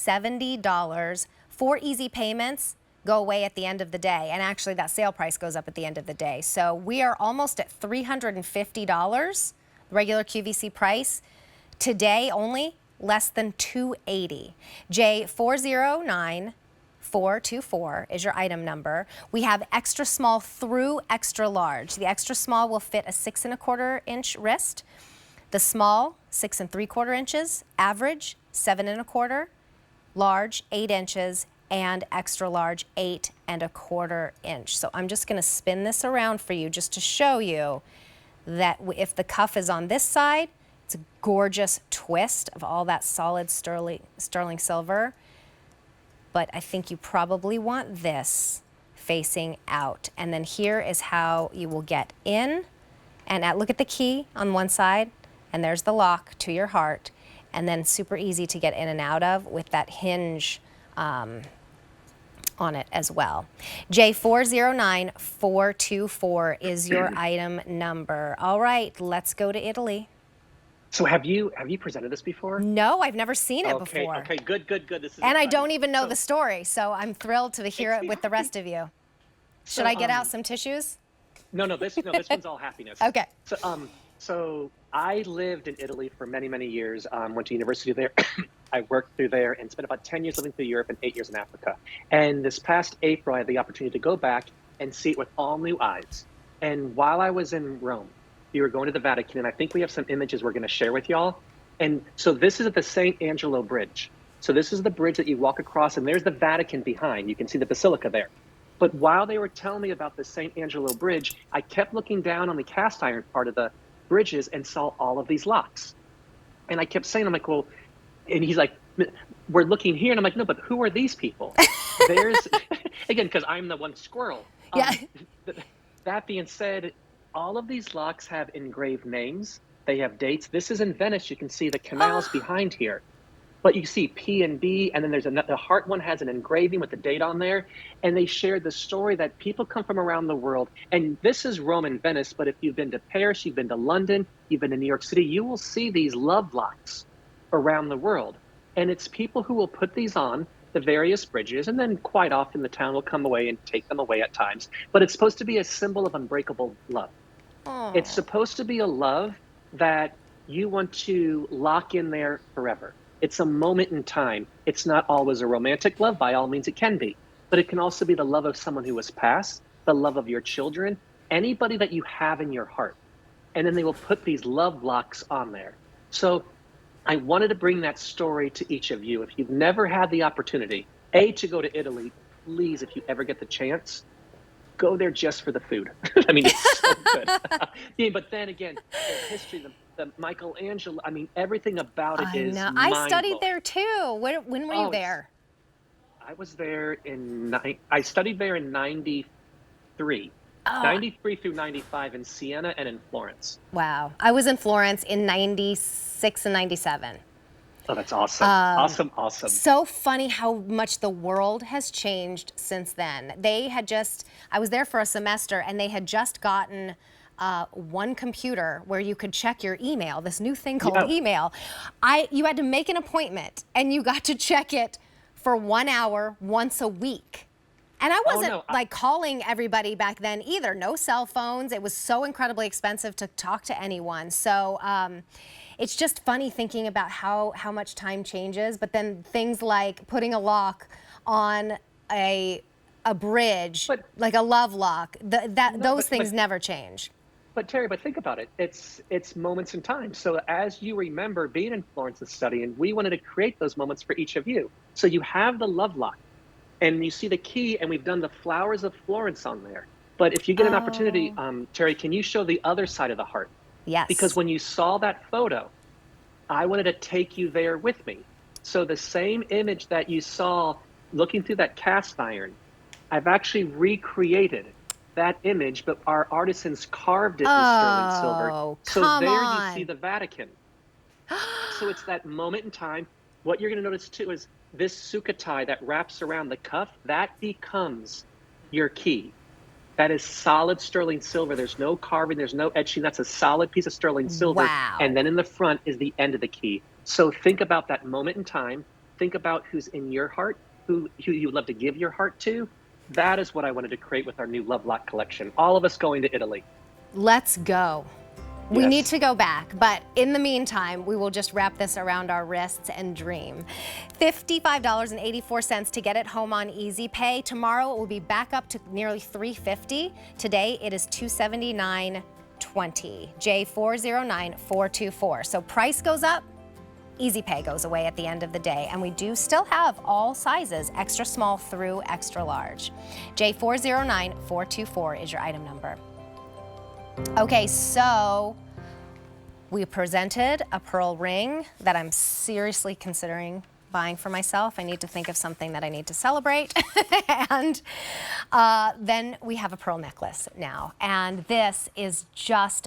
$70. 4 easy payments go away at the end of the day. And actually that sale price goes up at the end of the day. So we are almost at $350, regular QVC price. Today only less than $280. J409424 is your item number. We have extra small through extra large. The extra small will fit a 6 1/4 inch wrist. The small, 6 3/4 inches. Average, 7 1/4. Large, 8 inches. And extra large, 8 1/4 inch. So I'm just going to spin this around for you just to show you that if the cuff is on this side, it's a gorgeous twist of all that solid sterling silver. But I think you probably want this facing out. And then here is how you will get in. And look at the key on one side, and there's the lock to your heart. And then super easy to get in and out of with that hinge on it as well. J409424 is your item number. All right, let's go to Italy. So have you presented this before? No, I've never seen it before. Okay, good. This is and I don't even know the story, so I'm thrilled to hear it with the rest of you. Should I get out some tissues? No, this one's all happiness. Okay. So I lived in Italy for many years. Went to university there. I worked through there and spent about 10 years living through Europe and 8 years in Africa. And this past April, I had the opportunity to go back and see it with all new eyes. And while I was in Rome, we were going to the Vatican, and I think we have some images we're going to share with y'all. And so this is at the St. Angelo Bridge. So this is the bridge that you walk across, and there's the Vatican behind. You can see the basilica there. But while they were telling me about the St. Angelo Bridge, I kept looking down on the cast iron part of the bridges and saw all of these locks. And I kept saying, I'm like, well, and he's like, we're looking here. And I'm like, no, but who are these people? There's, again, because I'm the one squirrel. Yeah. That being said, all of these locks have engraved names. They have dates. This is in Venice. You can see the canals behind here. But you see P and B, and then there's the heart one has an engraving with the date on there. And they shared the story that people come from around the world. And this is Rome and Venice, but if you've been to Paris, you've been to London, you've been to New York City, you will see these love locks around the world. And it's people who will put these on the various bridges, and then quite often the town will come away and take them away at times. But it's supposed to be a symbol of unbreakable love. Aww. It's supposed to be a love that you want to lock in there forever. It's a moment in time. It's not always a romantic love. By all means, it can be. But it can also be the love of someone who has passed, the love of your children, anybody that you have in your heart. And then they will put these love locks on there. So I wanted to bring that story to each of you. If you've never had the opportunity, to go to Italy, please, if you ever get the chance, go there just for the food. I mean, it's so good. Yeah, but then again, the history, the Michelangelo, I mean, everything about it is mind-blowing. I studied there too. When were you there? I was there I studied there in 93. 93 through 95 in Siena and in Florence. Wow. I was in Florence in 96 and 97. Oh, that's awesome. Awesome. So funny how much the world has changed since then. I was there for a semester, and they had just gotten one computer where you could check your email, this new thing called email. You had to make an appointment, and you got to check it for 1 hour once a week. And I wasn't calling everybody back then either. No cell phones. It was so incredibly expensive to talk to anyone. So it's just funny thinking about how much time changes. But then things like putting a lock on a bridge, like a love lock, those things never change. But Terry, think about it. It's moments in time. So as you remember being in Florence and studying, we wanted to create those moments for each of you. So you have the love lock. And you see the key, and we've done the flowers of Florence on there. But if you get an opportunity, Terry, can you show the other side of the heart? Yes. Because when you saw that photo, I wanted to take you there with me. So the same image that you saw looking through that cast iron, I've actually recreated that image, but our artisans carved it in sterling silver. So there you see the Vatican. So it's that moment in time. What you're going to notice too is this Sukhothai that wraps around the cuff, that becomes your key. That is solid sterling silver. There's no carving, there's no etching. That's a solid piece of sterling silver. Wow. And then in the front is the end of the key. So think about that moment in time. think about who's in your heart, who you would love to give your heart to. That is what I wanted to create with our new Love Lock collection. All of us going to Italy. Let's go. We need Yes. to go back, but in the meantime, we will just wrap this around our wrists and dream. $55.84 to get it home on Easy Pay. Tomorrow it will be back up to nearly $350. Today it is $279.20. J409424. So price goes up, Easy Pay goes away at the end of the day, and we do still have all sizes, extra small through extra large. J409424 is your item number. Okay, so we presented a pearl ring that I'm seriously considering buying for myself. I need to think of something that I need to celebrate. And then we have a pearl necklace now. And this is just